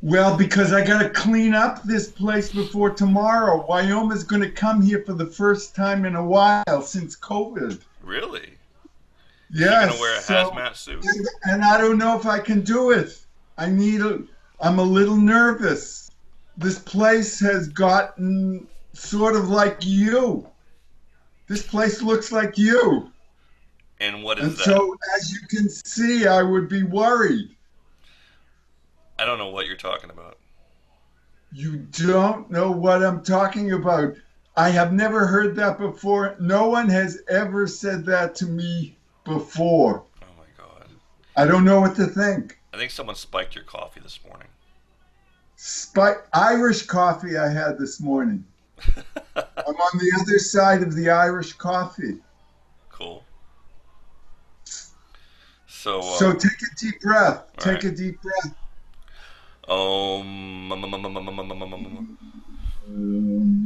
Well, because I got to clean up this place before tomorrow. Wyoma's going to come here for the first time in a while since COVID. Really? Is she gonna Yes, wear a so, hazmat suit? and I don't know if I can do it. I need a, I'm a little nervous. This place has gotten sort of like you. This place looks like you. And what is And that? so, as you can see, I would be worried. I don't know what you're talking about. You don't know what I'm talking about. I have never heard that before. No one has ever said that to me before. Oh my god. I don't know what to think. I think someone spiked your coffee this morning. Irish coffee I had this morning. I'm on the other side of the Irish coffee. Cool. So, So take a deep breath. all Take right. a deep breath.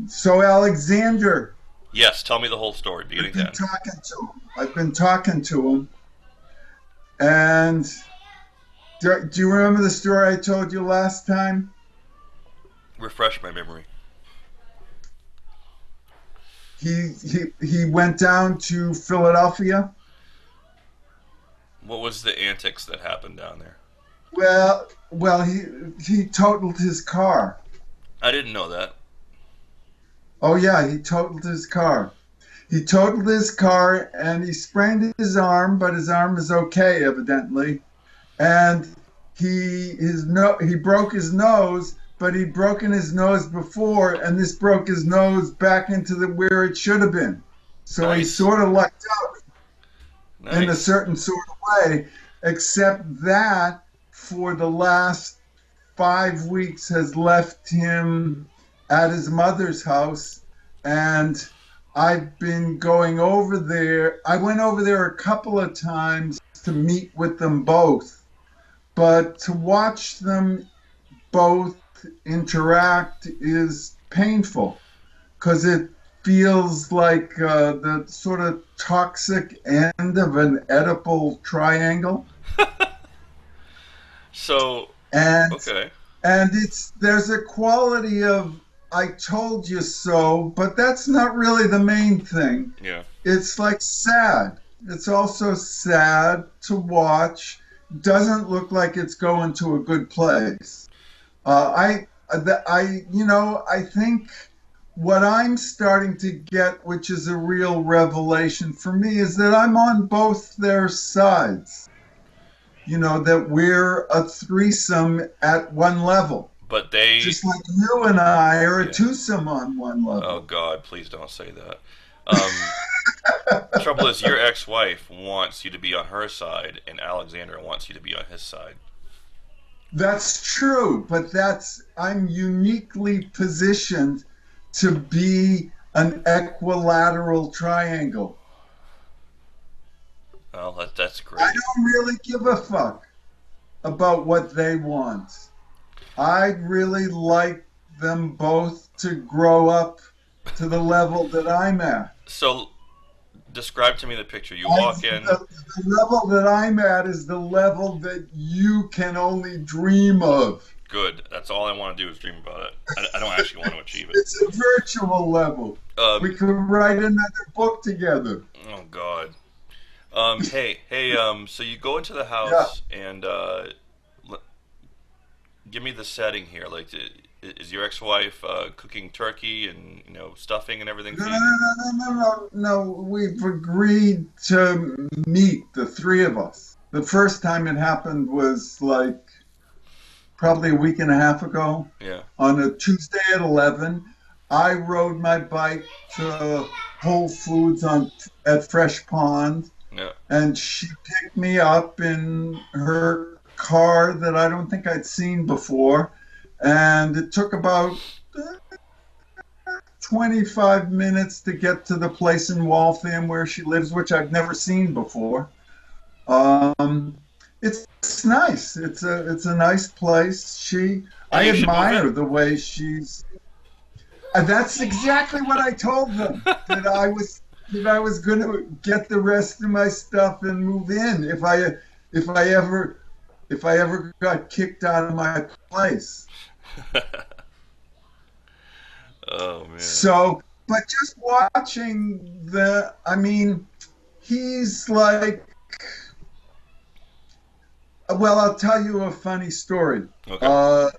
So Alexander, Yes, tell me the whole story, beginning I've to been end. talking to him. I've been talking to him. And do you remember the story I told you last time? Refresh my memory. He went down to Philadelphia. What was the antics that happened down there? He totaled his car. I didn't know that. Oh yeah, he totaled his car. He totaled his car and he sprained his arm, but his arm is okay evidently. And he broke his nose, but he'd broken his nose before, and this broke his nose back into the where it should have been. So he Nice. sort of lucked out in a Nice. certain sort of way, except that for the last 5 weeks has left him at his mother's house, and I've been going over there. I went over there a couple of times to meet with them both, but to watch them both interact is painful because it feels like the sort of toxic end of an Oedipal triangle. So, And okay. there's a quality of I told you so, but that's not really the main thing. Yeah. It's like sad. It's also sad to watch. Doesn't look like it's going to a good place. I think what I'm starting to get, which is a real revelation for me, is that I'm on both their sides. That we're a threesome at one level. But they. Just like you and I are a Yeah. twosome on one Oh level. God, please don't say that. Trouble is, your ex-wife wants you to be on her side, and Alexander wants you to be on his side. That's true, but I'm uniquely positioned to be an equilateral triangle. Well, that's I great. don't really give a fuck about what they want. I'd really like them both to grow up to the level that I'm at. So, describe to me the picture. You I, walk in. the level that I'm at is the level that you can only dream of. Good. That's all I want to do is dream about it. I don't actually want to achieve it. It's a virtual level. Um. We could write another book together. Oh God. Hey. So you go into the Yeah. house and l- give me the setting here. Like, is your ex-wife cooking turkey and stuffing and everything No, for no, you? no, no, no, no, no. We've agreed to meet, the three of us. The first time it happened was like probably a week and a half ago Yeah. on a Tuesday at 11. I rode my bike to Whole Foods at Fresh Pond, Yeah. and she picked me up in her car that I don't think I'd seen before. And it took about 25 minutes to get to the place in Waltham where she lives, which I've never seen before. Um, it's nice. It's a nice place. Well, I you should move admire in. the way she's. That's exactly what I told them, that I was going to get the rest of my stuff and move in if I ever if I ever got kicked out of my place. Oh man. So, but just watching I mean, he's like, well, I'll tell you a funny story Okay. uh,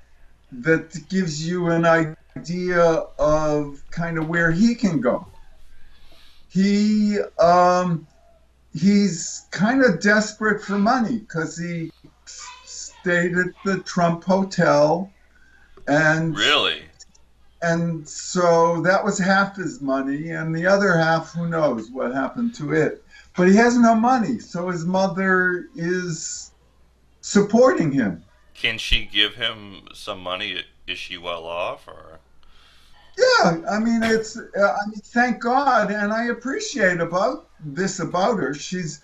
that gives you an idea of kind of where he can go. He he's kind of desperate for money because he stayed at the Trump Hotel, and Really? so that was half his money, and the other half, who knows what happened to it. But he has no money, so his mother is supporting him. Can she give him some money? Is she well off, or? Yeah, I mean I mean, thank God, and I appreciate about her. She's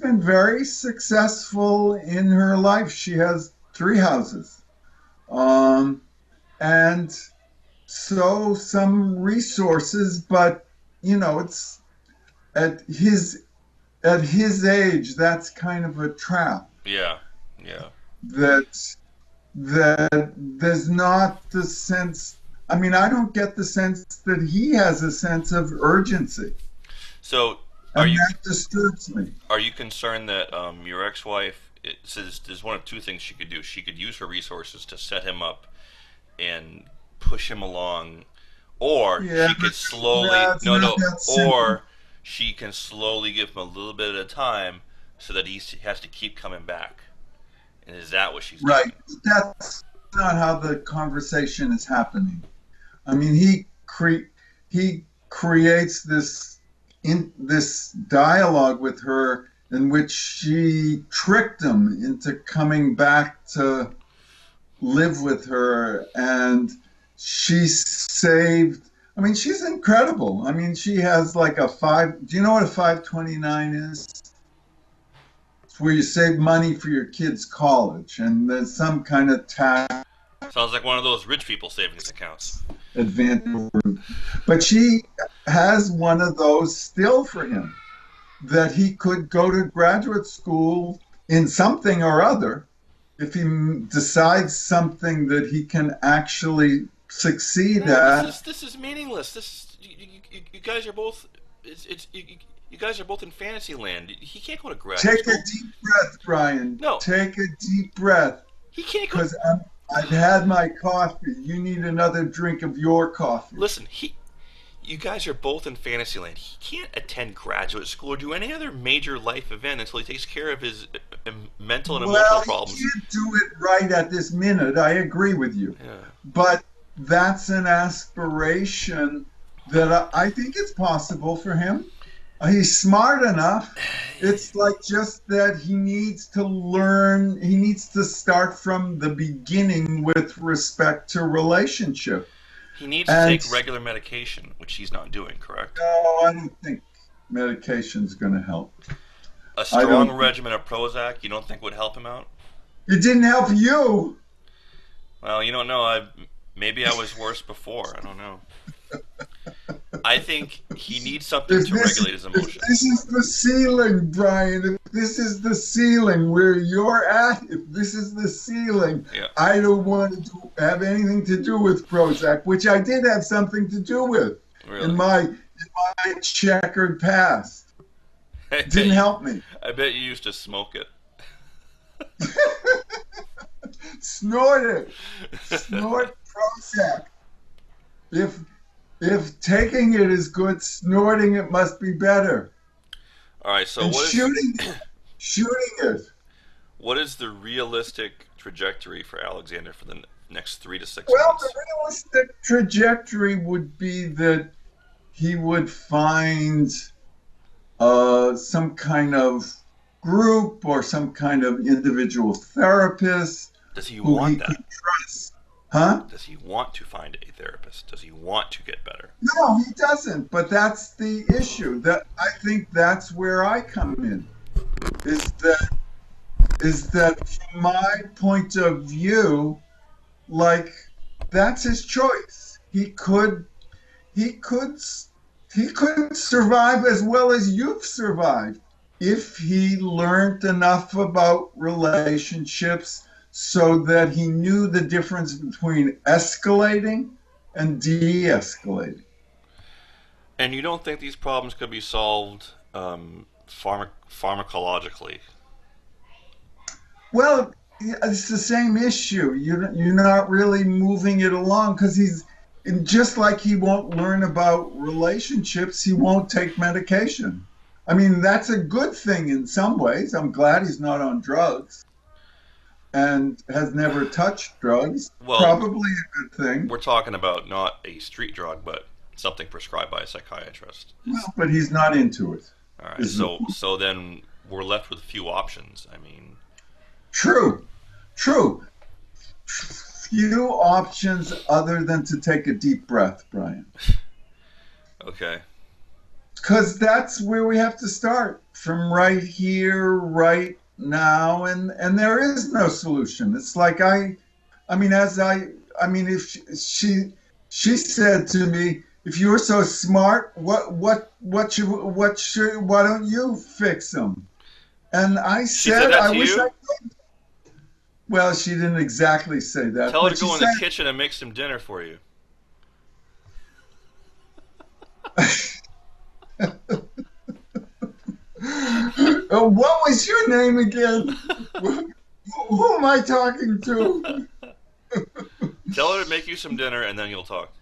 been very successful in her life. She has three houses, um, and so some resources, but it's at his age, that's kind of a trap. Yeah. Yeah. That there's not the sense. I mean, I don't get the sense that he has a sense of urgency, So, are and you that disturbs me. are you concerned that your ex-wife? It says there's one of two things she could do. She could use her resources to set him up and push him along, or Yeah, she could slowly that's no not no, that simple. or she can slowly give him a little bit at a time so that he has to keep coming back. And is that what she's Right. doing? That's not how the conversation is happening. I mean, he creates this dialogue with her in which she tricked him into coming back to live with her, and she saved. I mean, she's incredible. I mean, she has like a five. Do you know what a 529 is? It's where you save money for your kids' college, and there's some kind of tax Sounds like one of those rich people savings accounts. advantage. But she has one of those still for him, that he could go to graduate school in something or other if he decides something that he can actually succeed No, this at. is this is meaningless. You guys are both you guys are both in fantasy land. He can't go to graduate Take a school. deep breath, Brian. No, Take a deep breath, he can't go. because I've had my coffee. You need another drink of your coffee. Listen, you guys are both in Fantasyland. He can't attend graduate school or do any other major life event until he takes care of his mental and emotional Well, he problems. can't do it right at this minute. I agree with you. Yeah. But that's an aspiration that I think it's possible for him. He's smart enough. It's like just that he needs to learn, he needs to start from the beginning with respect to relationship. He needs to And take regular medication, which he's not doing, correct? no, I don't think medication's going to help. A I strong don't. regimen of Prozac, you don't think would help him out? It didn't help you. Well, you don't know. Maybe I was worse before. I don't know. I think he needs something If to this, regulate his if emotions. this is the ceiling, Brian, if this is the ceiling where you're at, if this is the ceiling, Yeah. I don't want to have anything to do with Prozac, which I did have something to do with in Really? my checkered past. I It bet didn't you, help me. I bet you used to smoke it. Snort it. Snort Prozac. If taking it is good, snorting it must be better. All right. So And shooting it. what is the realistic trajectory for Alexander for the next 3 to 6 Well, the months? realistic trajectory would be that he would find some kind of group or some kind of individual therapist Does he who he want could that? trust. Huh? Does he want to find a therapist? Does he want to get better? No, he doesn't. But that's the issue. That I think that's where I come in. Is that from my point of view, like, that's his choice. He could he could survive as well as you've survived. if he learned enough about relationships so that he knew the difference between escalating and de-escalating. And you don't think these problems could be solved pharmacologically? Well, it's the same issue. You're not really moving it along because he's just like he won't learn about relationships, he won't take medication. I mean, that's a good thing in some ways. I'm glad he's not on drugs and has never touched drugs. Well, Probably a good thing. we're talking about not a street drug, but something prescribed by a psychiatrist. Well, but he's not into it. All right. Is So then we're left with few options. I mean, true, true. Few options other than to take a deep breath, Brian. okay. Because that's where we have to start from right here, right now, and there is no solution. It's like I mean, if she said to me, if you're so smart, why don't you fix them? And I She said said, that I to wish you? I could. Well, she didn't exactly say that, Tell her but to she go in said, the kitchen and make some dinner for you. What was your name again? Who am I talking to? Tell her to make you some dinner, and then you'll talk.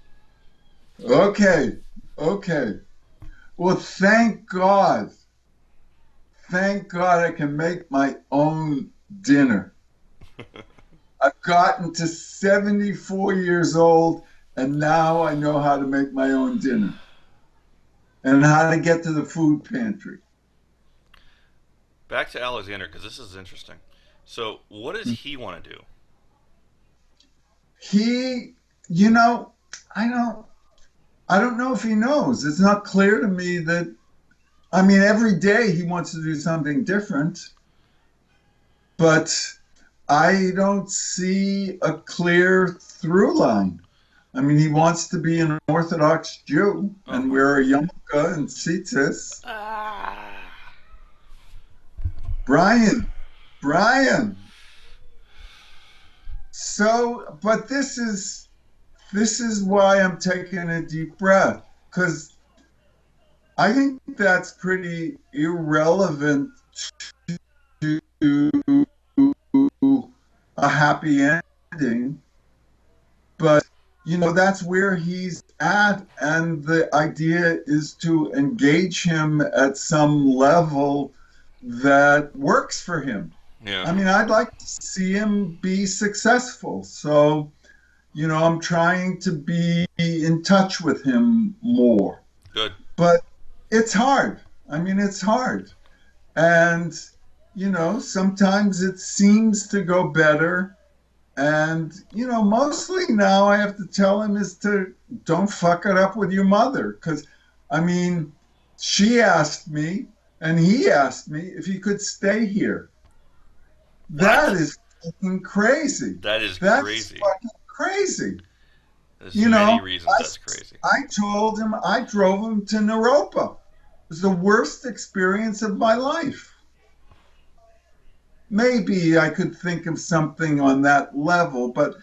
Okay, okay. Well, thank God. Thank God I can make my own dinner. I've gotten to 74 years old, and now I know how to make my own dinner and how to get to the food pantry. Back to Alexander, because this is interesting. So, what does he want to do? He, you know, I don't, I don't know if he knows. It's not clear to me that, I mean, every day he wants to do something different, but I don't see a clear through line. I mean, he wants to be an Orthodox Jew and Uh-huh. wear a yarmulke and tzitzis. Ah. Brian, Brian. So, but this is why I'm taking a deep breath because I think that's pretty irrelevant to a happy ending. But, that's where he's at. And the idea is to engage him at some level that works for him. Yeah. I mean, I'd like to see him be successful. So, I'm trying to be in touch with him more. Good. But it's hard. I mean, it's hard. And, sometimes it seems to go better. And, mostly now I have to tell him is to don't fuck it up with your mother. Because, I mean, she asked me and he asked me if he could stay here. That What? is fucking crazy. That is That's crazy. fucking crazy. There's You many know, reasons I, that's crazy. I told him I drove him to Naropa. It was the worst experience of my life. Maybe I could think of something on that level, but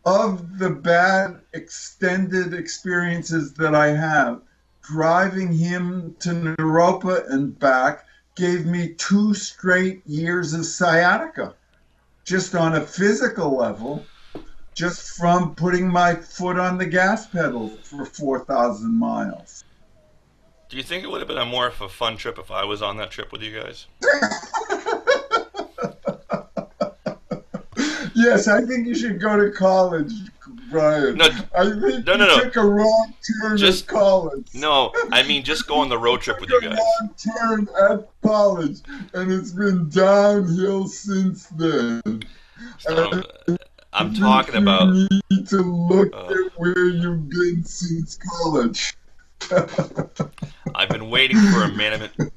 of the bad extended experiences that I have, driving him to Naropa and back gave me 2 straight years of sciatica, just on a physical level, just from putting my foot on the gas pedal for 4,000 miles. Do you think it would have been a more of a fun trip if I was on that trip with you guys? Yes, I think you should go to college, Brian. No, I think no, you no, no. took a wrong turn Just at college. no. I mean, just go on the road trip with you Took a guys. wrong turn at college, and it's been downhill since then. So, I I'm think talking you about. need to look Uh, at where you've been since college. I've been waiting for a management.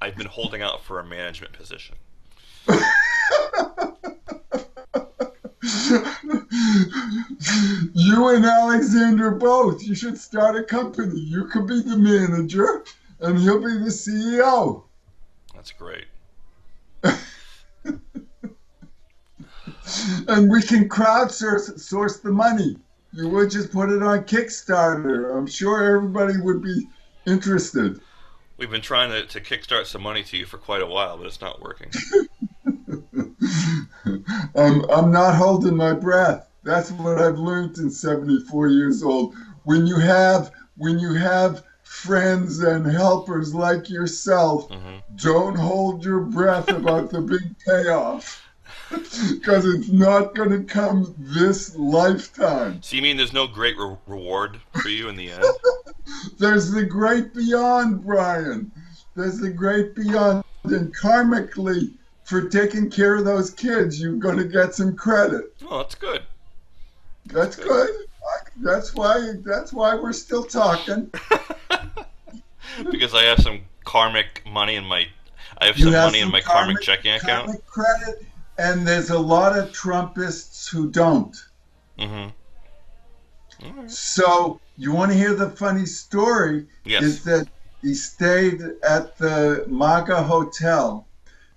I've been holding out for a management position. You and Alexander both. You should start a company. You could be the manager, and he'll be the CEO. That's great. And we can crowdsource the money. You would just put it on Kickstarter. I'm sure everybody would be interested. We've been trying to kickstart some money to you for quite a while, but it's not working. I'm not holding my breath. That's what I've learned in 74 years old. When you have friends and helpers like yourself, don't hold your breath about the big payoff because it's not going to come this lifetime. So you mean there's no great reward for you in the end? There's the great beyond, Brian. There's the great beyond. And karmically, for taking care of those kids, you're going to get some credit. Oh, that's good. That's good. That's why we're still talking. Because I have some karmic money in my money in my karmic checking account. Karmic credit, and there's a lot of Trumpists who don't. Mm-hmm. Right. So you want to hear the funny story? Yes. Is that he stayed at the MAGA hotel.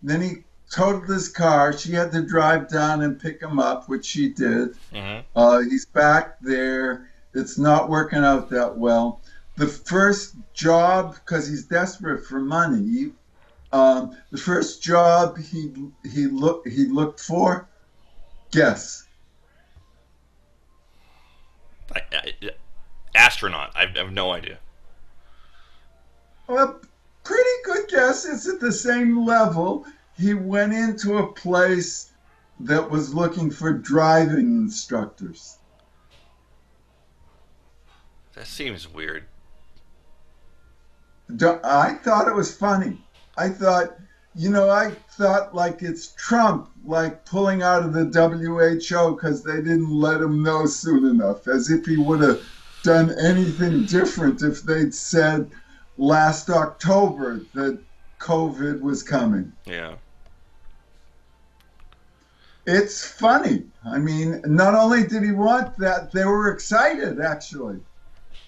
Then he totaled his car. She had to drive down and pick him up, which she did. Mm-hmm. He's back there. It's not working out that well. The first job, because he's desperate for money, the first job he looked for, guess. Astronaut. I have no idea. Well, pretty good guess. It's at the same level. He went into a place that was looking for driving instructors. That seems weird. I thought it was funny. I thought like it's Trump, like pulling out of the WHO because they didn't let him know soon enough, as if he would have done anything different if they'd said last October that COVID was coming. Yeah. It's funny. I mean, not only did he want that, they were excited, actually.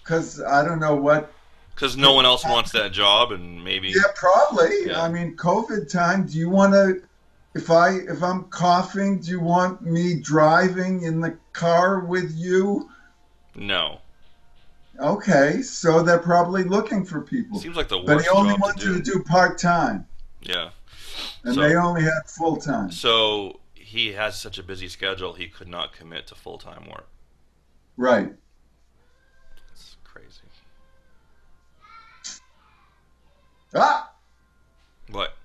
Because I don't know what... Because no one else wants that job, and maybe... Yeah, probably. Yeah. I mean, COVID time, do you want to... If I'm coughing, do you want me driving in the car with you? No. Okay, so they're probably looking for people. Seems like the worst But he only job wants to do. you to do part-time. Yeah. And they only had full-time. So he has such a busy schedule, he could not commit to full-time work. Right. It's crazy. Ah! What?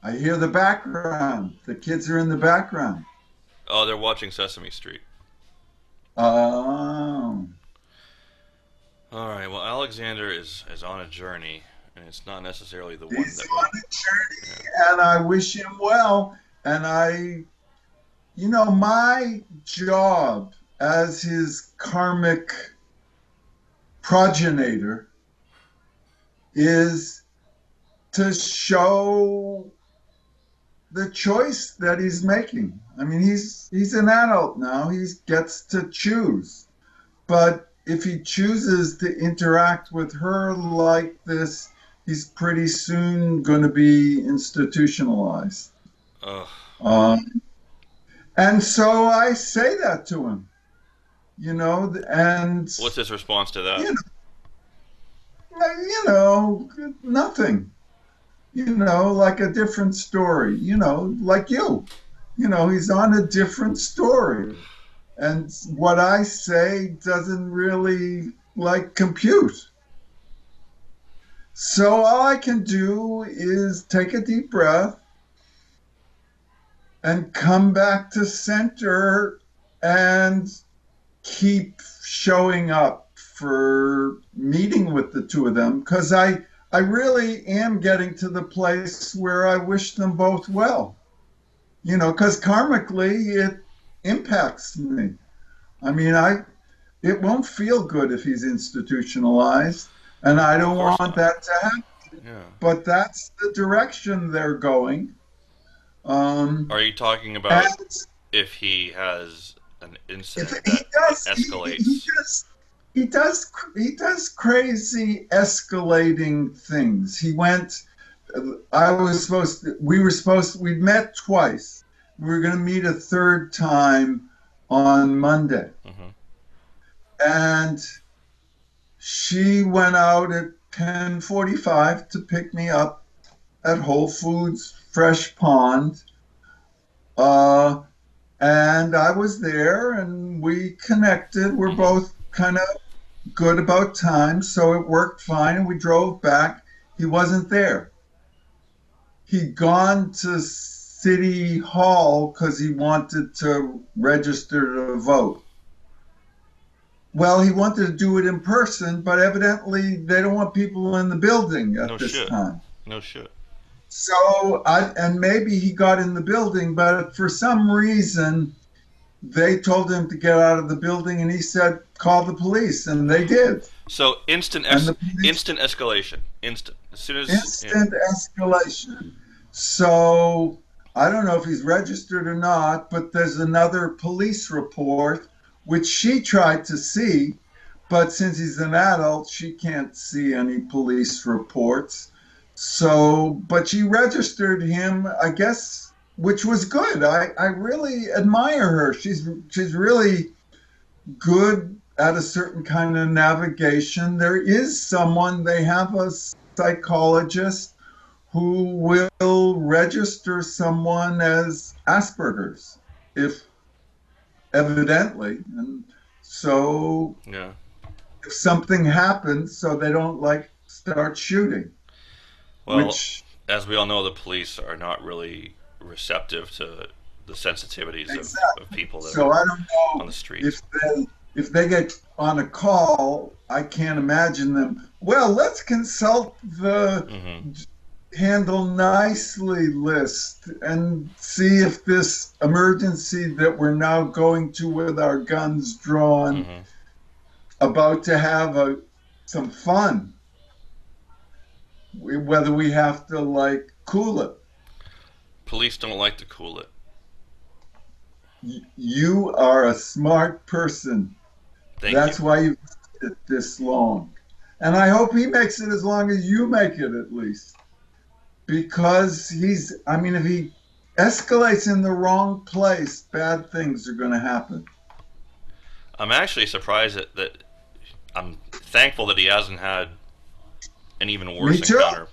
I hear the background. The kids are in the background. Oh, they're watching Sesame Street. Oh. All right. Well, Alexander is on a journey, and it's not necessarily the one He's that. on a journey, and I wish him well. And my job as his karmic progenitor is to show the choice that he's making. I mean, he's an adult now. He gets to choose. But if he chooses to interact with her like this, he's pretty soon going to be institutionalized. Ugh. And so I say that to him, and... What's his response to that? Nothing. Like a different story, like you. He's on a different story. And what I say doesn't really, compute. So all I can do is take a deep breath and come back to center and keep showing up for meeting with the two of them, because I really am getting to the place where I wish them both well. Because karmically it impacts me. I mean, it won't feel good if he's institutionalized, and I don't want that to happen. Yeah. But that's the direction they're going. Are you talking about if he has an incident that escalates? He does crazy escalating things. He went we'd met twice. We were going to meet a third time on Monday. Mm-hmm. And she went out at 10:45 to pick me up at Whole Foods Fresh Pond. Uh, and I was there and we connected. We're both kind of good about time, so it worked fine. And we drove back. He wasn't there. He'd gone to City Hall because he wanted to register to vote. Well, he wanted to do it in person, but evidently they don't want people in the building at this time. No shit. So, and maybe he got in the building, but for some reason, they told him to get out of the building, and he said, call the police, and they did. So instant escalation. Instant. As soon as escalation. So I don't know if he's registered or not, but there's another police report, which she tried to see, but since he's an adult, she can't see any police reports. So, but she registered him, I guess, which was good. I really admire her. She's really good at a certain kind of navigation. There is someone, they have a psychologist who will register someone as Asperger's, if evidently. And so if something happens, so they don't like start shooting. Well, as we all know, the police are not really receptive to the sensitivities of people that are I don't know on the streets. If they get on a call, I can't imagine them. Well, let's consult the handle nicely list and see if this emergency that we're now going to with our guns drawn, about to have some fun, whether we have to like cool it. Police don't like to cool it. You are a smart person. That's why you've made it this long. And I hope he makes it as long as you make it, at least. Because if he escalates in the wrong place, bad things are going to happen. I'm actually surprised that I'm thankful that he hasn't had an even worse encounter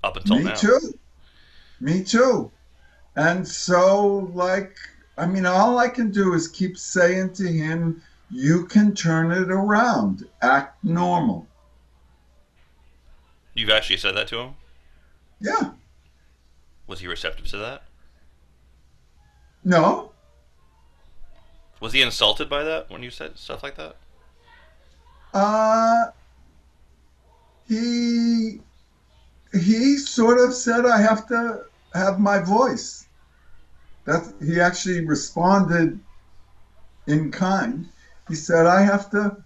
up until now. Me too. And so, all I can do is keep saying to him, you can turn it around. Act normal. You've actually said that to him? Yeah. Was he receptive to that? No. Was he insulted by that when you said stuff like that? He sort of said, I have to have my voice. He actually responded in kind. He said, I have to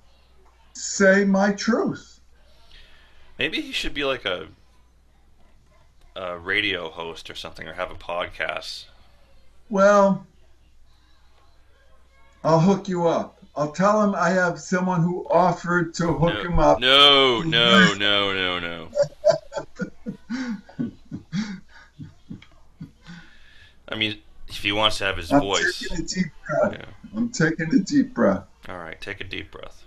say my truth. Maybe he should be like a radio host or something, or have a podcast. Well, I'll hook you up. I'll tell him I have someone who offered to hook him up. No. I mean, if he wants to have his voice. I'm taking a deep breath. Yeah. I'm taking a deep breath. All right, take a deep breath.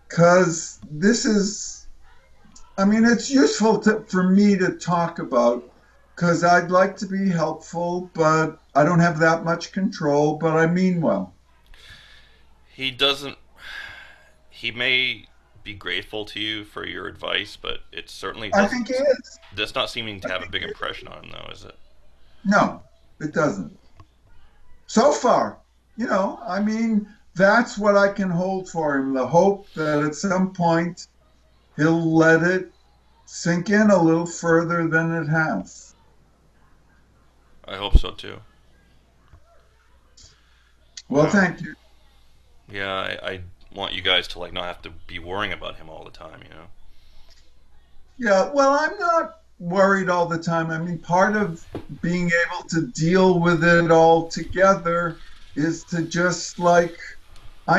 Because this is, it's useful for me to talk about, because I'd like to be helpful, but I don't have that much control, but I mean well. He may be grateful to you for your advice, but it certainly doesn't. I think he is. That's not seeming to have a big impression on him, though, is it? No, it doesn't. So far, that's what I can hold for him. The hope that at some point he'll let it sink in a little further than it has. I hope so, too. Well, thank you. Yeah, I want you guys to not have to be worrying about him all the time, Yeah, well, I'm not worried all the time. Part of being able to deal with it all together is to just I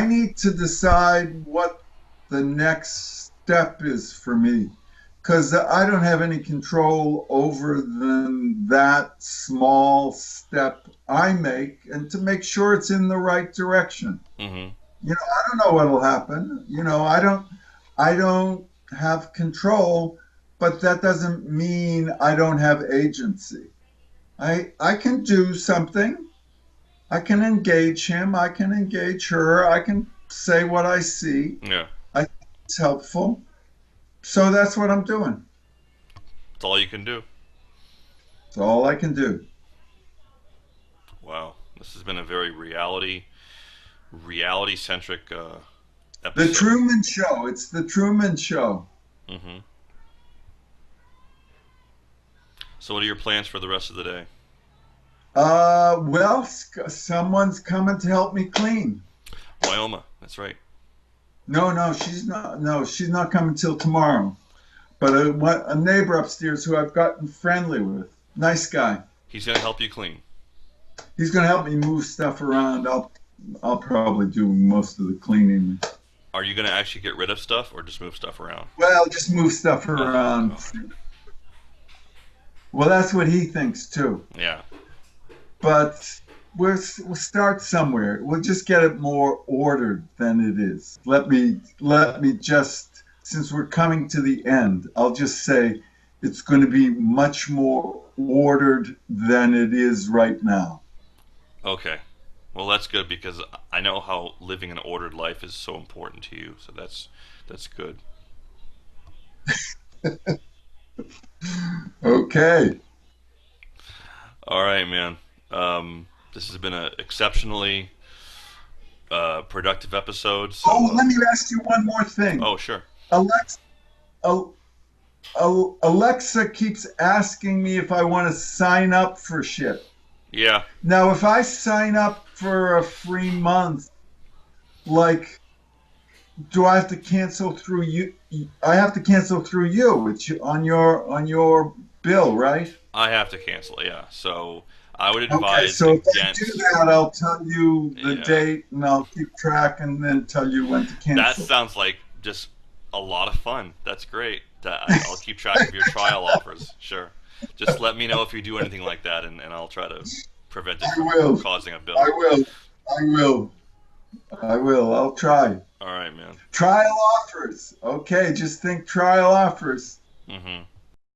need to decide what the next step is for me. because I don't have any control over than that small step I make, and to make sure it's in the right direction. Mm-hmm. I don't know what'll happen. I don't have control, but that doesn't mean I don't have agency. I can do something. I can engage him. I can engage her. I can say what I see. Yeah. I think it's helpful. So that's what I'm doing. That's all you can do. It's all I can do. Wow. This has been a very reality centric The episode. Truman Show. It's the Truman Show. Mm-hmm. So, what are your plans for the rest of the day? Well, someone's coming to help me clean. Wyoma. That's right. No, no, she's not. No, she's not coming till tomorrow. But a neighbor upstairs who I've gotten friendly with, nice guy. He's gonna help you clean. He's going to help me move stuff around. I'll probably do most of the cleaning. Are you gonna actually get rid of stuff or just move stuff around? Well, just move stuff Oh around. God. Well, that's what he thinks too. Yeah. But we'll start somewhere. We'll just get it more ordered than it is. Let me just, since we're coming to the end, I'll just say it's going to be much more ordered than it is right now. Okay. Well, that's good because I know how living an ordered life is so important to you. So that's good. Okay. All right, man. This has been an exceptionally productive episode. So, Oh, let me ask you one more thing. oh, sure. Alexa, Al- Alexa keeps asking me if I want to sign up for shit. Yeah. Now, if I sign up for a free month, like, do I have to cancel through you? I have to cancel through you. It's on your bill, right? I have to cancel. Yeah. So I would Okay, advise so if I do against. that, I'll tell you the Yeah. date and I'll keep track and then tell you when to That cancel. sounds like just a lot of fun. That's great. I'll keep track of your trial offers. Sure. Just let me know if you do anything like that, and I'll try to prevent it I from will. causing a I bill. will. I will. I will. I'll try. All right, man. Trial offers. Okay, just think trial offers. Mm-hmm.